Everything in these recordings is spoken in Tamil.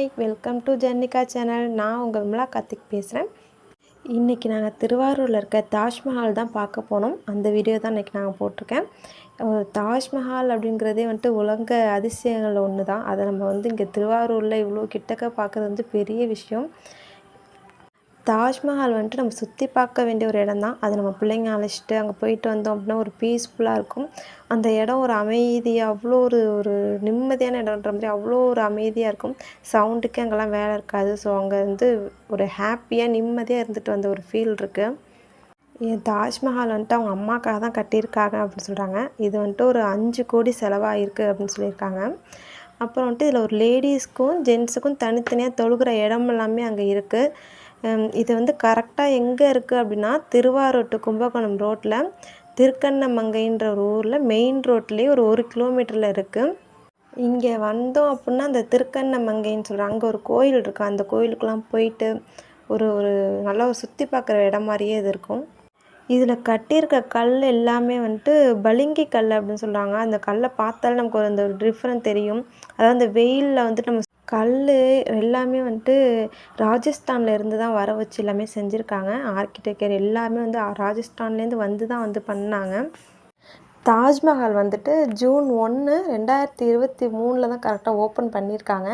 Hi, welcome to Journika channel. நான் உங்கள் விமலா கார்த்திக் பேசுகிறேன். இன்றைக்கி நாங்கள் திருவாரூரில் இருக்க தாஜ்மஹால் தான் பார்க்க போனோம். அந்த வீடியோ தான் இன்றைக்கி நாங்கள் போட்டிருக்கேன். தாஜ்மஹால் அப்படிங்கிறதே வந்துட்டு உலக அதிசயங்களில் ஒன்று தான். அதை நம்ம இங்கே திருவாரூரில் இவ்வளோ கிட்டக்க பார்க்குறது பெரிய விஷயம். தாஜ்மஹால் வந்துட்டு நம்ம சுற்றி பார்க்க வேண்டிய ஒரு இடம் தான். அது நம்ம பிள்ளைங்க அழைச்சிட்டு அங்கே போயிட்டு வந்தோம் அப்படின்னா ஒரு பீஸ்ஃபுல்லாக இருக்கும். அந்த இடம் ஒரு அமைதியாக அவ்வளோ ஒரு ஒரு நிம்மதியான இடம்ன்ற மாதிரி அவ்வளோ ஒரு அமைதியாக இருக்கும். சவுண்டுக்கே அங்கெல்லாம் வேலை இருக்காது. ஸோ அங்கே ஒரு ஹாப்பியாக நிம்மதியாக இருந்துட்டு வந்த ஒரு ஃபீல் இருக்குது. தாஜ்மஹால் வந்துட்டு அவங்க அம்மாக்காக தான் கட்டியிருக்காங்க அப்படின்னு சொல்கிறாங்க. இது வந்துட்டு ஒரு 5 கோடி செலவாகிருக்கு அப்படின்னு சொல்லியிருக்காங்க. அப்புறம் வந்துட்டு இதில் ஒரு லேடிஸ்க்கும் ஜென்ஸுக்கும் தனித்தனியாக தொழுகிற இடம் எல்லாமே அங்கே இருக்குது. இது கரெக்டாக எங்கே இருக்குது அப்படின்னா, திருவாரூர் டு கும்பகோணம் ரோட்டில் திருக்கண்ணமங்கைன்ற ஒரு ஊரில் மெயின் ரோட்லேயே ஒரு 1 கிலோமீட்டரில் இருக்குது. இங்கே வந்தோம் அப்படின்னா அந்த திருக்கண்ணமங்கைன்னு சொல்கிறாங்க. அங்கே ஒரு கோயில் இருக்குது. அந்த கோயிலுக்கெலாம் போயிட்டு ஒரு ஒரு நல்லா சுற்றி பார்க்குற இடம் மாதிரியே இது இருக்கும். இதில் கட்டியிருக்க கல் எல்லாமே பளிங்கி கல் அப்படின்னு சொல்கிறாங்க. அந்த கல்லை பார்த்தாலே நமக்கு அந்த ஒரு டிஃப்ரெண்ட் தெரியும். அதாவது அந்த வெயிலில் நம்ம கல் எல்லாமே ராஜஸ்தானில் இருந்து தான் வர வச்சு எல்லாமே செஞ்சுருக்காங்க. ஆர்கிடெக்சர் எல்லாமே ராஜஸ்தான்லேருந்து தான் பண்ணாங்க. தாஜ்மஹால் ஜூன் 1, 2023 தான் கரெக்டாக ஓப்பன் பண்ணியிருக்காங்க.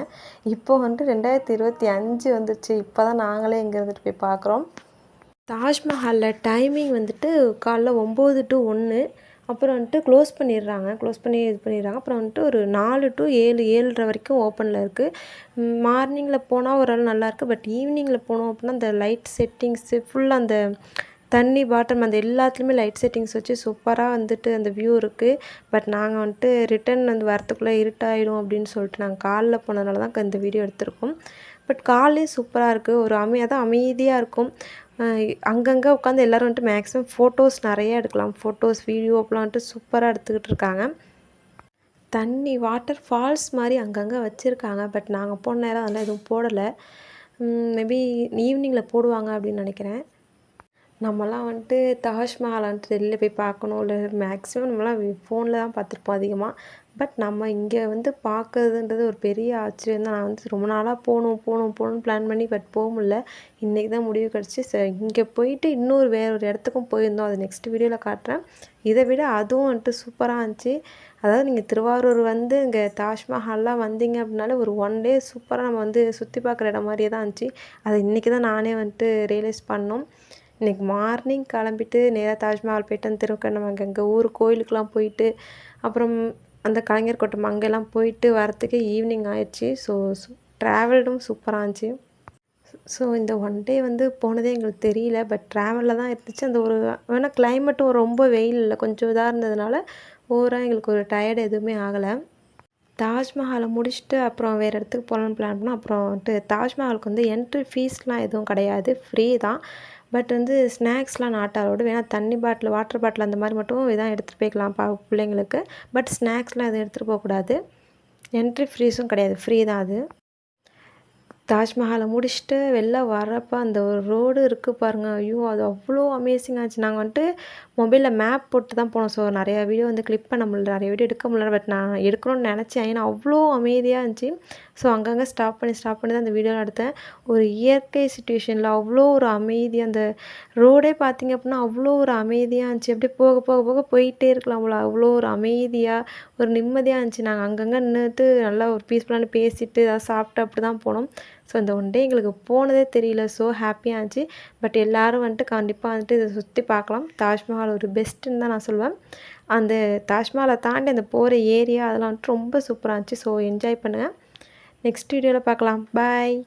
இப்போ 2025 வந்துருச்சு. இப்போ தான் நாங்களே இங்கே இருந்துட்டு போய் பார்க்குறோம். தாஜ்மஹாலில் டைமிங் காலைல 9 to 1, அப்புறம் க்ளோஸ் பண்ணிடுறாங்க. க்ளோஸ் பண்ணி இது பண்ணிடுறாங்க. அப்புறம் ஒரு 4 to 7, 7:30 வரைக்கும் ஓப்பனில் இருக்குது. மார்னிங்கில் போனால் ஓரளவு நல்லாயிருக்கு. பட் ஈவினிங்கில் போனோம் அப்படின்னா அந்த லைட் செட்டிங்ஸு ஃபுல்லாக அந்த தண்ணி பாட்டம் அந்த எல்லாத்துலேயுமே லைட் செட்டிங்ஸ் வச்சு சூப்பராக அந்த வியூ இருக்குது. பட் நாங்கள் ரிட்டன் வரத்துக்குள்ளே இருட்டாயிடும் அப்படின்னு சொல்லிட்டு நாங்கள் காலைல போனதுனால தான் இந்த வீடியோ எடுத்திருக்கோம். பட் காலையும் சூப்பராக இருக்குது. ஒரு அமைதியாக இருக்கும். அங்கங்கே உட்காந்து எல்லோரும் மேக்ஸிமம் ஃபோட்டோஸ் நிறையா எடுக்கலாம். ஃபோட்டோஸ், வீடியோ அப்போலாம் சூப்பராக எடுத்துக்கிட்டு இருக்காங்க. தண்ணி வாட்டர் ஃபால்ஸ் மாதிரி அங்கங்கே வச்சுருக்காங்க. பட் நாங்கள் போன நேரம் அதெல்லாம் எதுவும் போடலை. மேபி ஈவினிங்கில் போடுவாங்க அப்படின்னு நினைக்கிறேன். நம்மலாம் தாஜ்மஹால் வெளில போய் பார்க்கணும், இல்லை மேக்ஸிமம் நம்மலாம் ஃபோனில் தான் பார்த்துருப்போம் அதிகமாக. பட் நம்ம இங்கே பார்க்குறதுன்றது ஒரு பெரிய ஆச்சரியம் தான். நான் ரொம்ப நாளாக போகணும்னு பிளான் பண்ணி பட் போக முடியல. இன்றைக்கி தான் முடிவு கிடச்சி. இங்கே போயிட்டு வேற ஒரு இடத்துக்கும் போயிருந்தோம். அது நெக்ஸ்ட் வீடியோவில் காட்டுறேன். இதை விட அதுவும் சூப்பராக இருந்துச்சு. அதாவது நீங்கள் திருவாரூர் இங்கே தாஜ்மஹால்லாம் வந்தீங்க அப்படின்னாலே ஒரு 1 டே சூப்பராக நம்ம சுற்றி பார்க்குற இடம் மாதிரியே தான் இருந்துச்சு. அது இன்றைக்கி தான் நானே ரியலைஸ் பண்ணோம். இன்றைக்கி மார்னிங் கிளம்பிட்டு நேராக தாஜ்மஹால் போய்ட்டு திருக்கண்ணமங்கை அங்கே ஊர் கோயிலுக்கெலாம் போயிட்டு அப்புறம் அந்த கலைஞர் கோட்டம் அங்கெல்லாம் போயிட்டு வரத்துக்கு ஈவினிங் ஆயிடுச்சு. ஸோ ட்ராவல்டும் சூப்பராக இருந்துச்சு. ஸோ இந்த 1 டே போனதே எங்களுக்கு தெரியல. பட் ட்ராவலில் தான் இருந்துச்சு. அந்த ஒரு வேணால் கிளைமேட்டும் ரொம்ப வெயில் இல்லை, கொஞ்சம் இதாக இருந்ததுனால ஓவராக எங்களுக்கு ஒரு டயர்டு எதுவுமே ஆகலை. தாஜ்மஹாலை முடிச்சுட்டு அப்புறம் வேறு இடத்துக்கு போகலான்னு பிளான் பண்ணோம். அப்புறம் தாஜ்மஹாலுக்கு என்ட்ரி ஃபீஸ்லாம் எதுவும் கிடையாது, ஃப்ரீ தான். பட் ஸ்நாக்ஸ்லாம் நாட் அலோடு. வேணால் தண்ணி பாட்டில், வாட்டர் பாட்டில் அந்த மாதிரி மட்டும் இதான் எடுத்துகிட்டு போய்க்கலாம் பிள்ளைங்களுக்கு. பட் ஸ்நாக்ஸ்லாம் எதுவும் எடுத்துகிட்டு போகக்கூடாது. என்ட்ரி ஃபீஸும் கிடையாது, ஃப்ரீ தான் அது. தாஜ்மஹாலை முடிச்சுட்டு வெளில வர்றப்போ அந்த ஒரு ரோடு இருக்குது பாருங்கள். ஐயோ, அது அவ்வளோ அமேசிங்காக இருந்துச்சு. நாங்கள் மொபைலில் மேப் போட்டு தான் போனோம். ஸோ நிறையா வீடியோ கிளிக் பண்ண முடியல, நிறைய வீடியோ எடுக்க முடியல. பட் நான் எடுக்கணும்னு நினச்சேன். ஏன்னா அவ்வளோ அமைதியாக இருந்துச்சு. ஸோ அங்கங்கே ஸ்டாப் பண்ணி தான் அந்த வீடியோவில் எடுத்தேன். ஒரு இயற்கை சிச்சுவேஷனில் அவ்வளோ ஒரு அமைதி. அந்த ரோடே பார்த்திங்க அப்படின்னா அவ்வளோ ஒரு அமைதியாக இருந்துச்சு. அப்படியே போக போக போக போயிட்டே இருக்கலாம் போல, அவ்வளோ ஒரு அமைதியாக ஒரு நிம்மதியாக இருந்துச்சு. நாங்கள் அங்கங்கே நின்றுட்டு நல்லா ஒரு பீஸ்ஃபுல்லான பேசிட்டு ஏதாவது சாப்பிட்டு அப்படி தான் போனோம். ஸோ இந்த 1 டே எங்களுக்கு போனதே தெரியல. ஸோ ஹாப்பியாக இருந்துச்சு. பட் எல்லோரும் கண்டிப்பாக இதை சுற்றி பார்க்கலாம். தாஜ்மஹால் ஒரு பெஸ்ட்டுன்னு தான் நான் சொல்லுவேன். அந்த தாஜ்மஹாலை தாண்டி அந்த போகிற ஏரியா அதெல்லாம் ரொம்ப சூப்பராக இருந்துச்சு. ஸோ என்ஜாய் பண்ணுங்கள். நெக்ஸ்ட் வீடியோவில் பார்க்கலாம். பாய்.